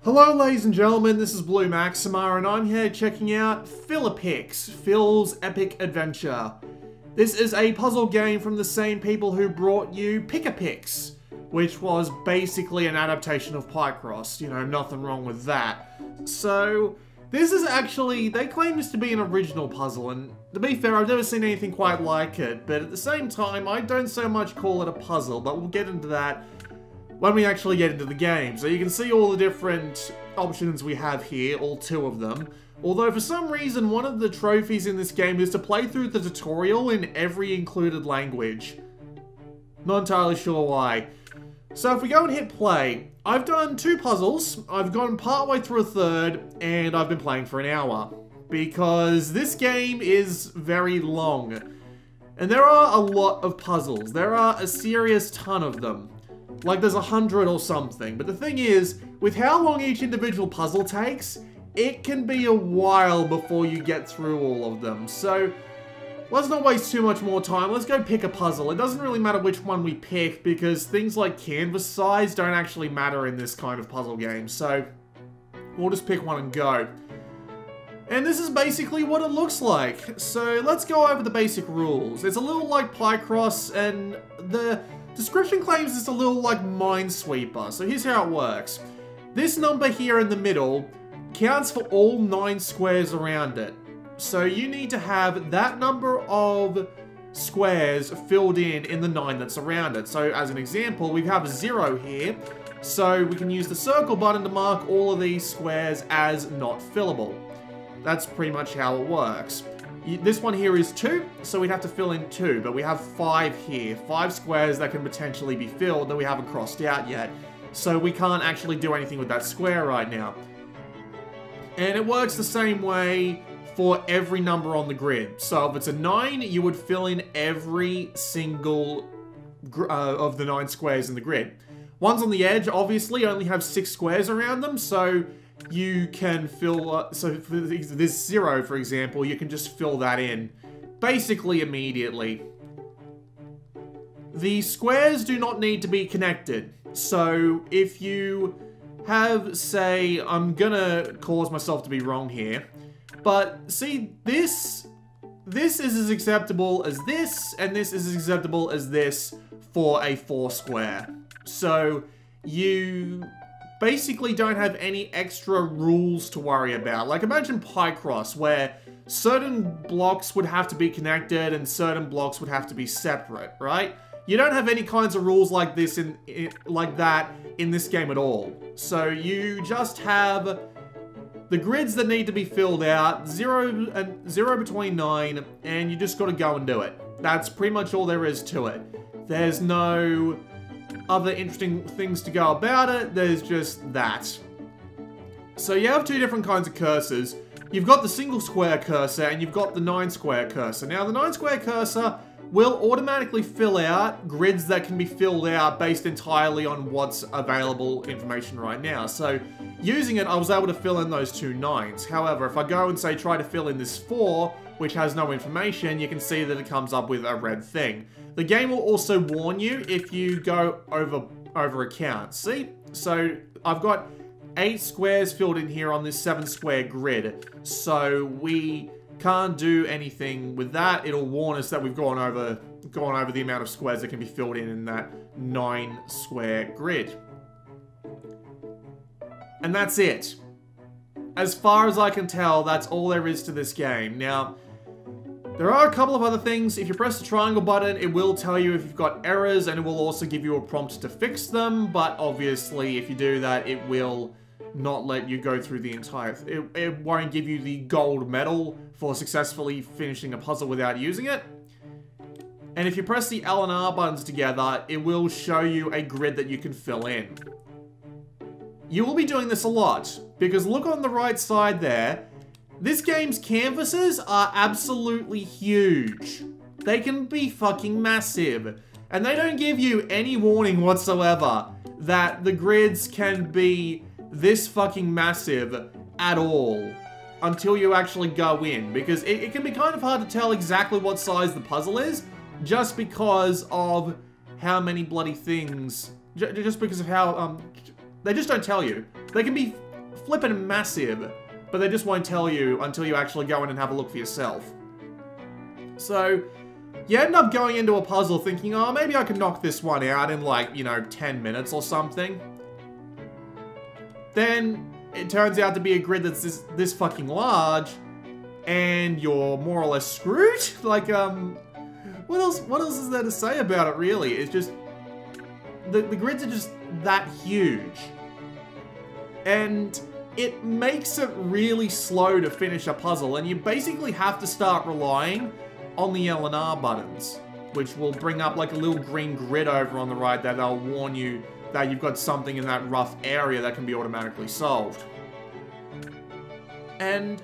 Hello ladies and gentlemen, this is Blue Maxima and I'm here checking out Philipix, Phil's Epic Adventure. This is a puzzle game from the same people who brought you Pick-a-Pix, which was basically an adaptation of Picross. You know, nothing wrong with that. So, this is actually, they claim this to be an original puzzle, and to be fair, I've never seen anything quite like it, but at the same time, I don't so much call it a puzzle, but we'll get into that when we actually get into the game. So you can see all the different options we have here, all two of them. Although for some reason, one of the trophies in this game is to play through the tutorial in every included language. Not entirely sure why. So if we go and hit play, I've done two puzzles, I've gone partway through a third, and I've been playing for an hour. Because this game is very long. And there are a lot of puzzles. There are a serious ton of them. Like there's 100 or something. But the thing is, with how long each individual puzzle takes, it can be a while before you get through all of them. So, let's not waste too much more time. Let's go pick a puzzle. It doesn't really matter which one we pick, because things like canvas size don't actually matter in this kind of puzzle game. So, we'll just pick one and go. And this is basically what it looks like. So, let's go over the basic rules. It's a little like Picross, and the description claims it's a little like Minesweeper. So here's how it works. This number here in the middle counts for all 9 squares around it. So you need to have that number of squares filled in the 9 that's around it. So as an example, we have a 0 here. So we can use the circle button to mark all of these squares as not fillable. That's pretty much how it works. This one here is 2, so we'd have to fill in 2, but we have 5 here. 5 squares that can potentially be filled that we haven't crossed out yet. So we can't actually do anything with that square right now. And it works the same way for every number on the grid. So if it's a 9, you would fill in every single of the 9 squares in the grid. Ones on the edge, obviously, only have 6 squares around them, so you can fill, so for this 0, for example, you can just fill that in basically immediately. The squares do not need to be connected. So if you have, say, I'm gonna cause myself to be wrong here, but see, this is as acceptable as this, and this is as acceptable as this for a 4 square. So you basically don't have any extra rules to worry about. Like imagine Picross, where certain blocks would have to be connected and certain blocks would have to be separate, right? You don't have any kinds of rules like this like that in this game at all. So you just have the grids that need to be filled out, 0 between 9, and you just got to go and do it. That's pretty much all there is to it. There's no other interesting things to go about it, there's just that. So you have 2 different kinds of cursors. You've got the single square cursor and you've got the 9 square cursor. Now the 9 square cursor will automatically fill out grids that can be filled out based entirely on what's available information right now. So using it, I was able to fill in those 2 9s. However, if I go and say try to fill in this 4, which has no information, you can see that it comes up with a red thing. The game will also warn you if you go over a count. See? So I've got 8 squares filled in here on this 7 square grid. So we can't do anything with that. It'll warn us that we've gone over the amount of squares that can be filled in that 9 square grid. And that's it. As far as I can tell, that's all there is to this game. Now, there are a couple of other things. If you press the triangle button, it will tell you if you've got errors, and it will also give you a prompt to fix them, but obviously if you do that, it will not let you go through the entire... It won't give you the gold medal for successfully finishing a puzzle without using it. And if you press the L and R buttons together, it will show you a grid that you can fill in. You will be doing this a lot, because look on the right side there. This game's canvases are absolutely huge. They can be fucking massive. And they don't give you any warning whatsoever that the grids can be this fucking massive at all until you actually go in. Because it can be kind of hard to tell exactly what size the puzzle is just because of how many bloody things... Just because of how... They just don't tell you. They can be flippin' massive, but they just won't tell you until you actually go in and have a look for yourself. So, you end up going into a puzzle thinking, oh, maybe I can knock this one out in like, you know, 10 minutes or something. Then, it turns out to be a grid that's this fucking large, and you're more or less screwed? Like, what else is there to say about it, really? It's just, the grids are just that huge. And it makes it really slow to finish a puzzle, and you basically have to start relying on the L and R buttons, which will bring up like a little green grid over on the right that they'll warn you that you've got something in that rough area that can be automatically solved. And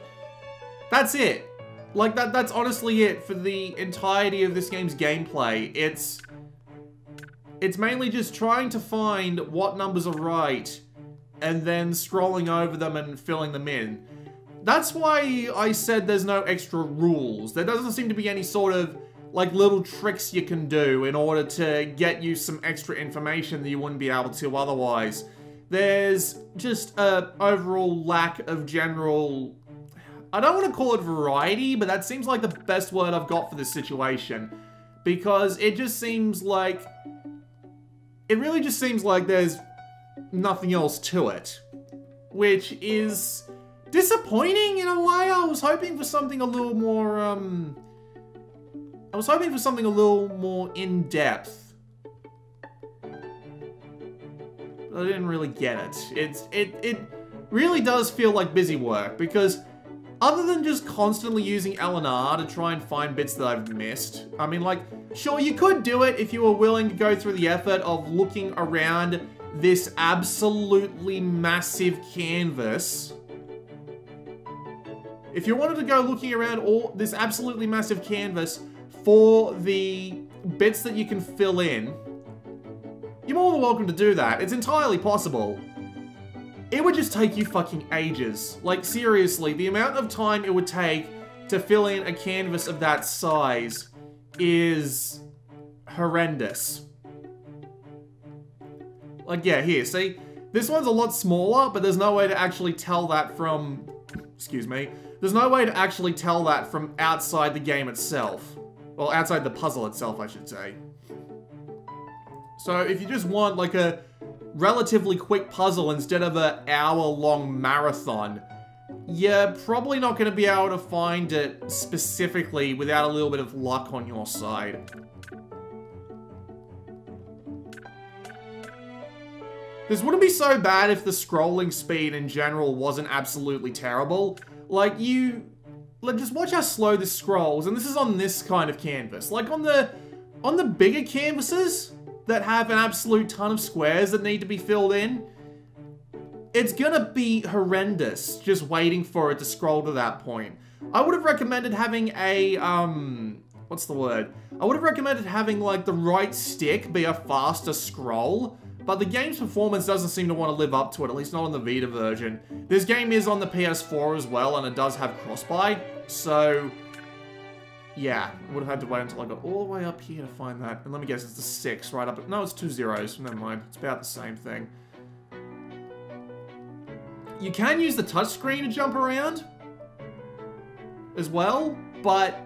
that's it. Like, that's honestly it for the entirety of this game's gameplay. It's mainly just trying to find what numbers are right, and then scrolling over them and filling them in. That's why I said there's no extra rules. There doesn't seem to be any sort of, like, little tricks you can do in order to get you some extra information that you wouldn't be able to otherwise. There's just a overall lack of general... I don't want to call it variety, but that seems like the best word I've got for this situation. Because it just seems like... It really just seems like there's nothing else to it. Which is disappointing in a way. I was hoping for something a little more, I was hoping for something a little more in-depth. But I didn't really get it. It really does feel like busy work, because other than just constantly using L and R to try and find bits that I've missed, I mean, like, sure, you could do it if you were willing to go through the effort of looking around this absolutely massive canvas. If you wanted to go looking around all this absolutely massive canvas for the bits that you can fill in, you're more than welcome to do that. It's entirely possible. It would just take you fucking ages. Like, seriously, the amount of time it would take to fill in a canvas of that size is horrendous. Like, yeah, here, see? This one's a lot smaller, but there's no way to actually tell that from... Excuse me. There's no way to actually tell that from outside the game itself. Well, outside the puzzle itself, I should say. So, if you just want, like, a relatively quick puzzle instead of an hour-long marathon, you're probably not going to be able to find it specifically without a little bit of luck on your side. This wouldn't be so bad if the scrolling speed in general wasn't absolutely terrible. Like, just watch how slow this scrolls, and this is on this kind of canvas. Like, on the bigger canvases that have an absolute ton of squares that need to be filled in, it's gonna be horrendous just waiting for it to scroll to that point. I would have recommended having a, what's the word? I would have recommended having, like, the right stick be a faster scroll, but the game's performance doesn't seem to want to live up to it, at least not on the Vita version. This game is on the PS4 as well, and it does have cross-buy, so... Yeah, I would have had to wait until I got all the way up here to find that. And let me guess, it's the 6 right up... No, it's 2 zeros. Never mind. It's about the same thing. You can use the touchscreen to jump around as well, but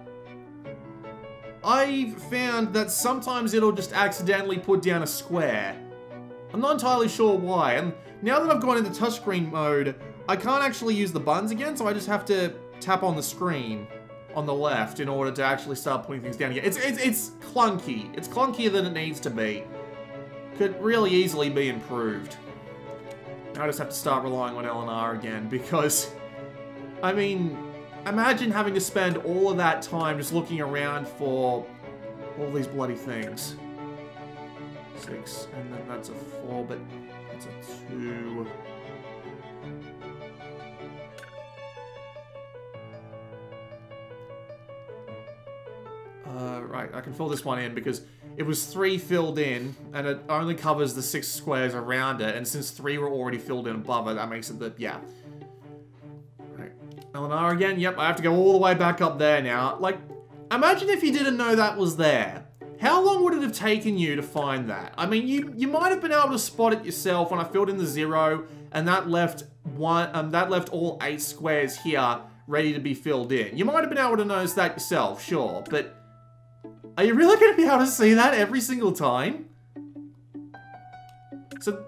I've found that sometimes it'll just accidentally put down a square. I'm not entirely sure why, and now that I've gone into touchscreen mode, I can't actually use the buttons again, so I just have to tap on the screen on the left in order to actually start putting things down again. It's clunky. It's clunkier than it needs to be. Could really easily be improved. Now I just have to start relying on L and R again, because, I mean, imagine having to spend all of that time just looking around for all these bloody things. 6, and then that's a 4, but it's a 2. Right, I can fill this one in because it was 3 filled in, and it only covers the 6 squares around it, and since 3 were already filled in above it, that makes it the, yeah. Right, L and R again, yep, I have to go all the way back up there now. Like, imagine if you didn't know that was there. How long would it have taken you to find that? I mean, you might have been able to spot it yourself when I filled in the 0, and that left all 8 squares here ready to be filled in. You might have been able to notice that yourself, sure, but are you really going to be able to see that every single time? So,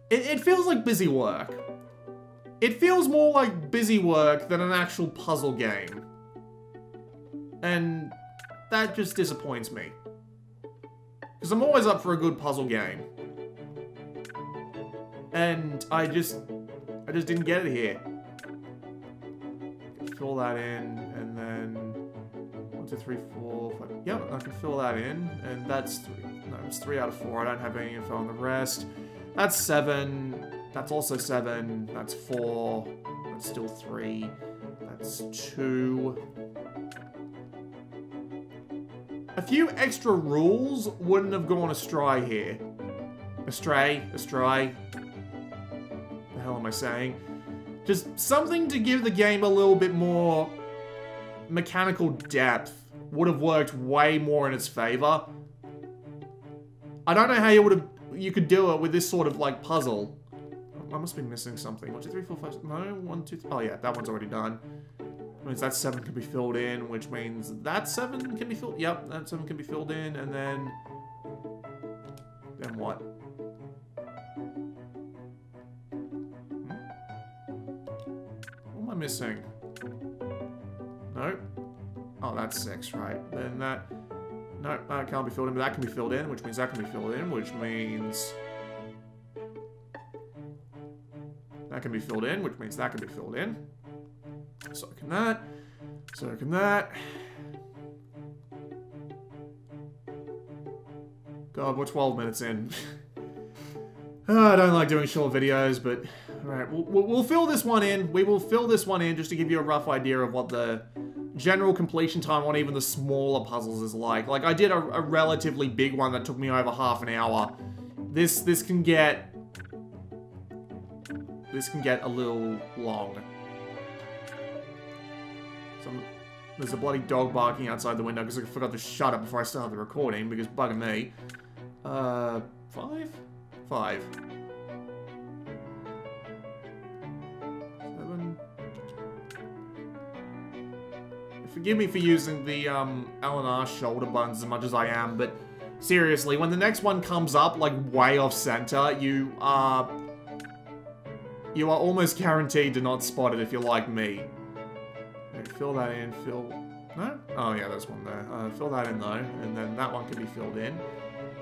it feels like busy work. It feels more like busy work than an actual puzzle game. And that just disappoints me. Because I'm always up for a good puzzle game. And I just didn't get it here. Fill that in, and then 1, 2, 3, 4, 5. Yep, I can fill that in, and that's 3. No, it's 3 out of 4. I don't have any info on the rest. That's 7. That's also 7. That's 4. That's still 3. That's 2. A few extra rules wouldn't have gone astray here. Astray. The hell am I saying? Just something to give the game a little bit more mechanical depth would have worked way more in its favor. I don't know how you could do it with this sort of like puzzle. I must be missing something. 1, 2, 3, 4, 5. No, 1, 2, 3. Oh yeah, that one's already done. Which means that 7 can be filled in, which means that 7 can be filled. Yep, that 7 can be filled in, and then what? What am I missing? Nope. Oh, that's 6, right? Then that. Nope, that can't be filled in, but that can be filled in, which means that can be filled in, which means that can be filled in, which means that can be filled in. So can that. So can that. God, we're 12 minutes in. I don't like doing short videos, but alright, we'll fill this one in. We will fill this one in just to give you a rough idea of what the general completion time on even the smaller puzzles is like. Like, I did a relatively big one that took me over half an hour. This can get a little long. There's a bloody dog barking outside the window because I forgot to shut it before I started the recording because bugging me. 5? 5. 7. Forgive me for using the L&R shoulder buttons as much as I am, but seriously, when the next one comes up, like, way off center, you are almost guaranteed to not spot it if you're like me. Fill that in, no? Oh yeah, there's one there. Fill that in though, and then that one can be filled in.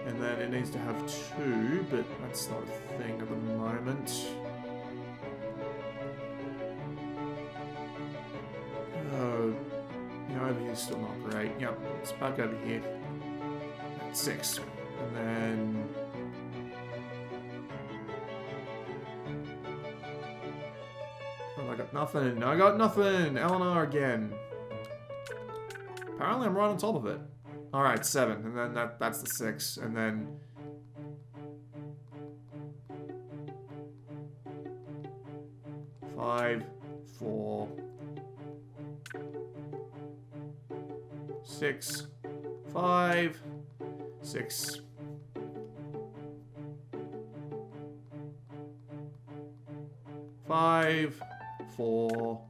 And then it needs to have 2, but that's not a thing at the moment. You know, over here's still not great. Yep, it's back over here. 6. And then I got nothing. I got nothing. L&R again. Apparently I'm right on top of it. Alright, 7. And then that's the 6. And then 5, 4, 6, 5, 6. 5, 4.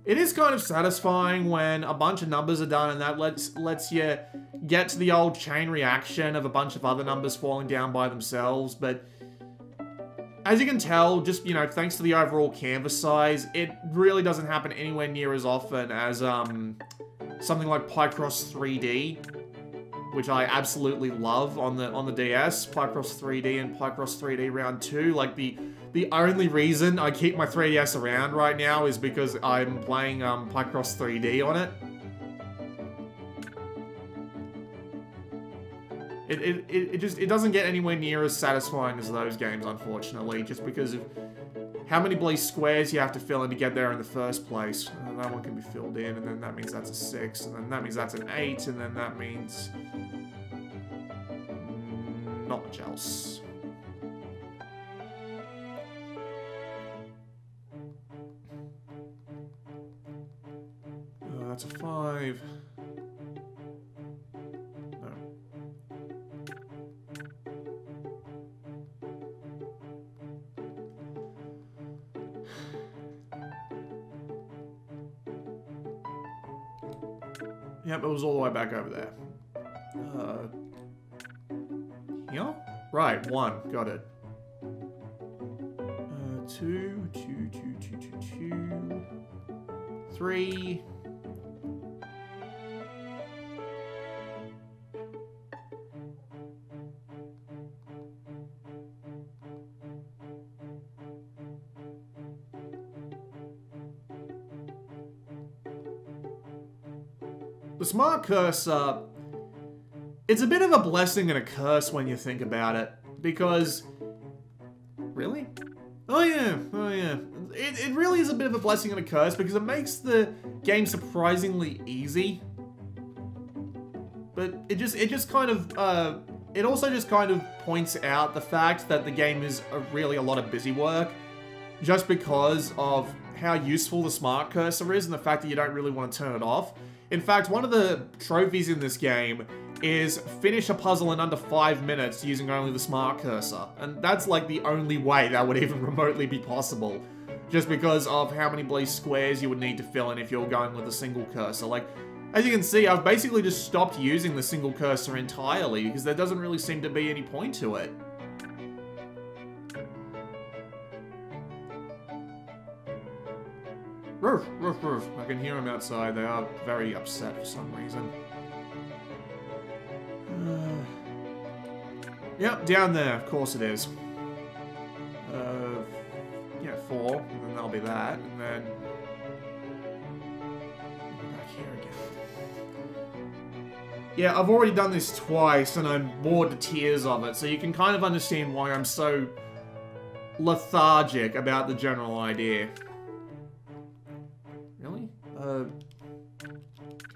It is kind of satisfying when a bunch of numbers are done and that lets you get to the old chain reaction of a bunch of other numbers falling down by themselves, but as you can tell, just, you know, thanks to the overall canvas size, it really doesn't happen anywhere near as often as something like Picross 3D, which I absolutely love on the DS. Picross 3D and Picross 3D Round 2, like the only reason I keep my 3DS around right now is because I'm playing Picross 3D on it. It doesn't get anywhere near as satisfying as those games, unfortunately, just because of how many bloody squares you have to fill in to get there in the first place. And that one can be filled in, and then that means that's a 6, and then that means that's an 8, and then that means not much else. That's a 5. No. Yep, it was all the way back over there. Yeah? Right, 1. Got it. 2, 2, 2, 2, 2, 2. 3. The smart cursor, it's a bit of a blessing and a curse when you think about it, because... Really? Oh yeah. It really is a bit of a blessing and a curse, because it makes the game surprisingly easy. But it just kind of, it also just kind of points out the fact that the game is really a lot of busy work, just because of how useful the smart cursor is and the fact that you don't really want to turn it off. In fact, one of the trophies in this game is finish a puzzle in under 5 minutes using only the smart cursor. And that's like the only way that would even remotely be possible. Just because of how many bloody squares you would need to fill in if you're going with a single cursor. Like, as you can see, I've basically just stopped using the single cursor entirely because there doesn't really seem to be any point to it. Roof, roof, roof. I can hear them outside. They are very upset for some reason. Yep, down there. Of course it is. Yeah, 4. And then that'll be that. And then... back here again. Yeah, I've already done this twice, and I'm bored to tears of it. So you can kind of understand why I'm so lethargic about the general idea. Really?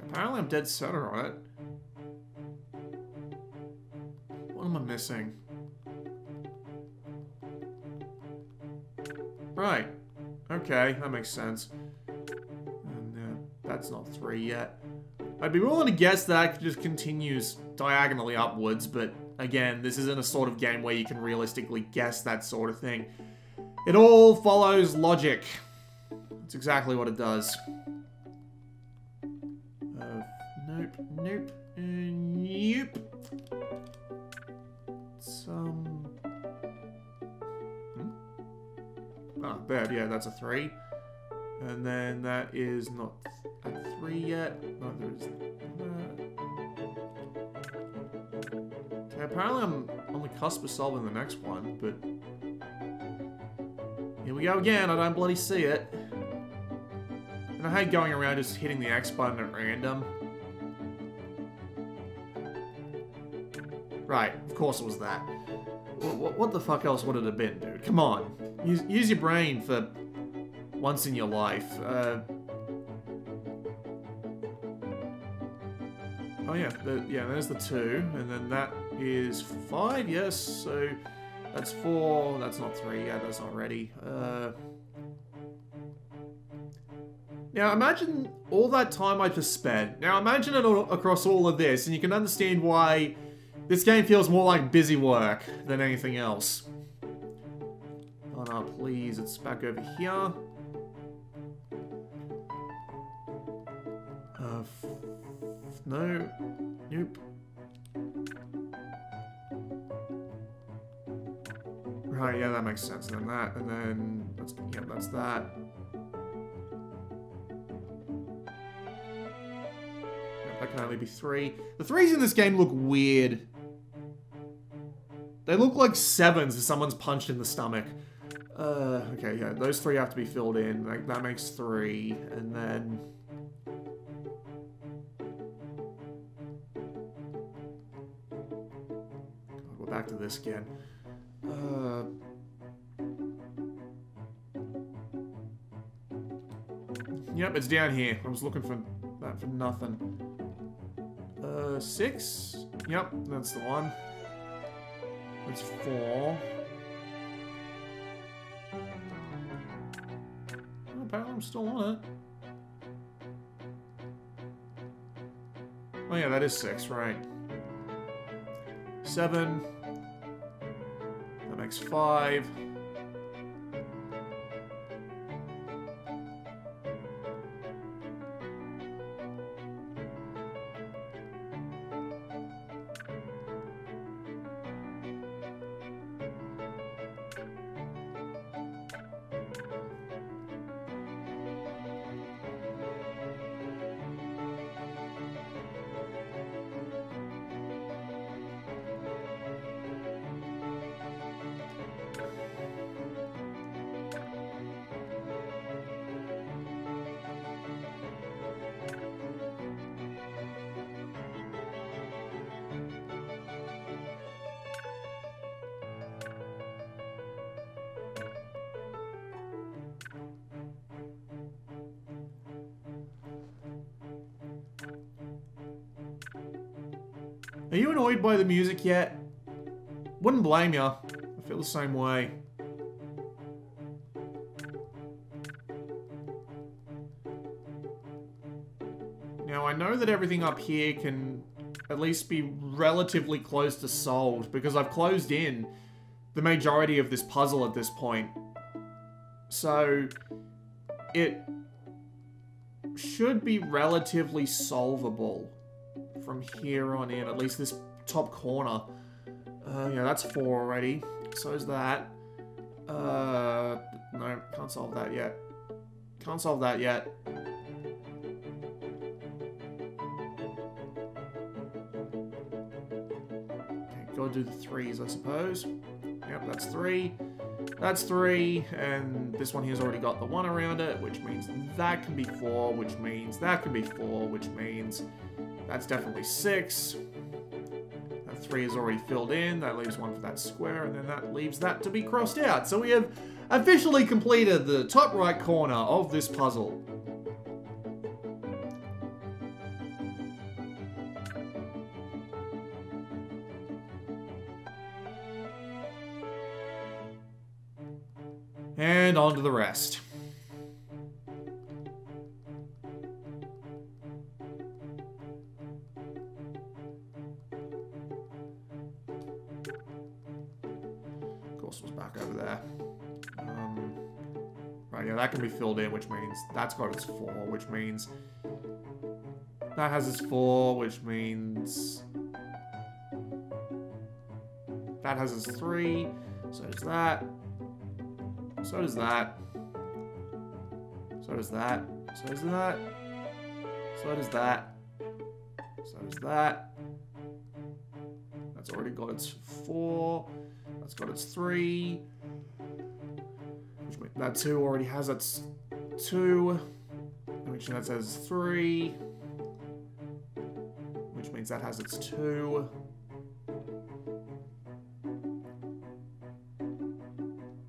Apparently I'm dead center on it. What am I missing? Right. Okay, that makes sense. And that's not 3 yet. I'd be willing to guess that just continues diagonally upwards, but again, this isn't a sort of game where you can realistically guess that sort of thing. It all follows logic. That's exactly what it does. Nope, nope, nope. Oh, there, yeah, that's a 3. And then that is not at 3 yet. No, there is that. Okay, apparently I'm on the cusp of solving the next one, but... Here we go again, I don't bloody see it. And I hate going around just hitting the X button at random. Right, of course it was that. What the fuck else would it have been, dude? Come on. Use your brain for once in your life. Oh yeah, there's the 2, and then that is 5, yes, so that's 4, that's not 3, yeah, that's not ready. Now imagine all that time I just spent. Now imagine it all across all of this, and you can understand why this game feels more like busy work than anything else. Oh no, please, it's back over here. No. Nope. Right, yeah, that makes sense. And then that, and then... That's, yeah, that's that. Yep, that can only be 3. The 3s in this game look weird. They look like 7s if someone's punched in the stomach. Okay, yeah, those 3 have to be filled in. Like, that makes 3, and then... God, we're back to this again. Yep, it's down here. I was looking for that for nothing. 6? Yep, that's the one. That's 4. Oh, apparently I'm still on it. Oh yeah, that is 6, right. 7. That makes 5. Are you annoyed by the music yet? Wouldn't blame ya. I feel the same way. Now, I know that everything up here can at least be relatively close to solved, because I've closed in the majority of this puzzle at this point. So, it should be relatively solvable from here on in, at least this top corner. Yeah, that's 4 already. So is that. No, can't solve that yet. Can't solve that yet. Okay, gotta do the 3s, I suppose. Yep, that's 3. That's 3, and this one here's already got the 1 around it, which means that can be 4, which means that can be 4, which means that's definitely 6. That 3 is already filled in. That leaves 1 for that square, and then that leaves that to be crossed out. So we have officially completed the top right corner of this puzzle. And on to the rest. Was back over there. Right, yeah, that can be filled in, which means that's got its 4, which means that has its 4, which means that has its 3. So does that. So does that. So does that. So does that. So does that. So does that. That's already got its 4. That's got its 3. Which means that 2 already has its 2. Which that says 3. Which means that has its 2.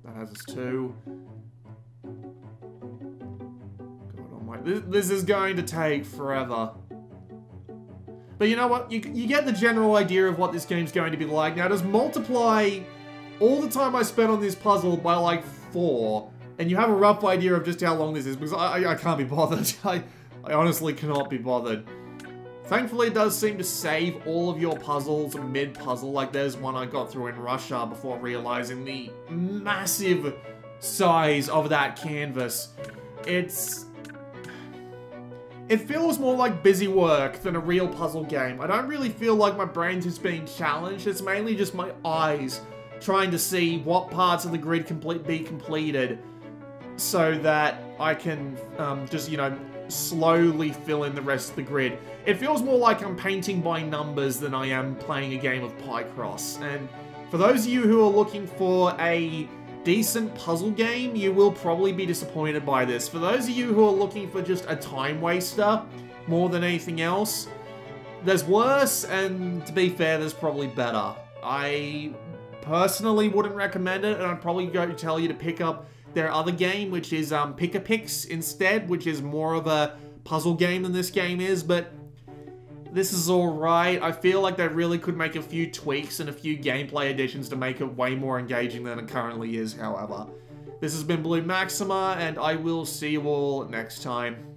That has its 2. God almighty. This is going to take forever. But you know what? You get the general idea of what this game's going to be like. Now, just multiply all the time I spent on this puzzle by like 4, and you have a rough idea of just how long this is, because I can't be bothered. I honestly cannot be bothered. Thankfully, it does seem to save all of your puzzles mid-puzzle. Like, there's one I got through in Russia before realizing the massive size of that canvas. It feels more like busy work than a real puzzle game. I don't really feel like my brain's just being challenged. It's mainly just my eyes trying to see what parts of the grid be completed so that I can just, you know, slowly fill in the rest of the grid. It feels more like I'm painting by numbers than I am playing a game of Picross. And for those of you who are looking for a decent puzzle game, you will probably be disappointed by this. For those of you who are looking for just a time waster more than anything else, there's worse, and to be fair, there's probably better. I personally wouldn't recommend it, and I'd probably go tell you to pick up their other game, which is Pick-a-Picks instead, which is more of a puzzle game than this game is, but this is alright. I feel like they really could make a few tweaks and a few gameplay additions to make it way more engaging than it currently is, however. This has been Blue Maxima, and I will see you all next time.